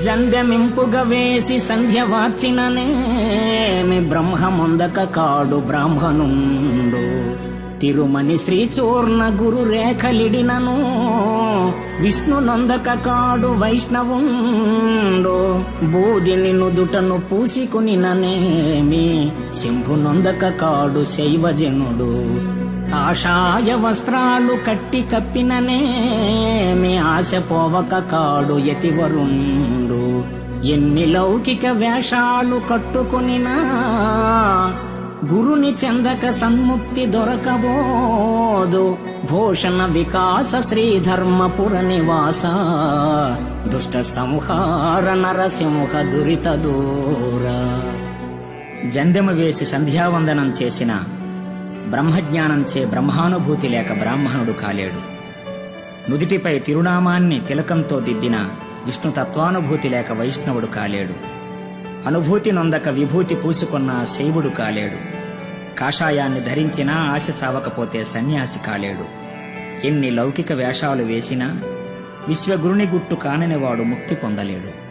జందెమింపుగా వేసి సంధ్య వార్చిననేమి బ్రహ్మముందక కాడు బ్రాహ్మణుండు. తిరుమని శ్రీచూర్ణ గురు రేఖలిడినను విష్ణు నొందక కాడు వైష్ణవుండు. బూదిని నుదుటను పూసికునిననేమి శంభు నొందక కాడు శైవజనుడు. కాషాయ వస్త్రాలు కట్టి కప్పిననేమి ఆశ పోవక కాడు యతివరుండు. ఎన్ని లౌకిక వేషాలు కట్టుకునినా గురుని చెందక సన్ముక్తి దొరకబోదు. భూషణ వికాస శ్రీధర్మపుర నివాస దుష్ట సంహార నరసింహ దురిత దూర. జందెమ వేసి సంధ్యావందనం చేసిన బ్రహ్మజ్ఞానంచే బ్రహ్మానుభూతి లేక బ్రాహ్మణుడు కాలేడు. నుదిటిపై తిరునామాన్ని తిలకంతో దిద్దిన విష్ణుతత్వానుభూతి లేక వైష్ణవుడు కాలేడు. అనుభూతి నొందక విభూతి పూసుకున్న శైవుడు కాలేడు. కాషాయాన్ని ధరించినా ఆశ చావకపోతే సన్యాసి కాలేడు. ఎన్ని లౌకిక వేషాలు వేసినా విశ్వగురుని గుట్టు కాననివాడు ముక్తి పొందలేడు.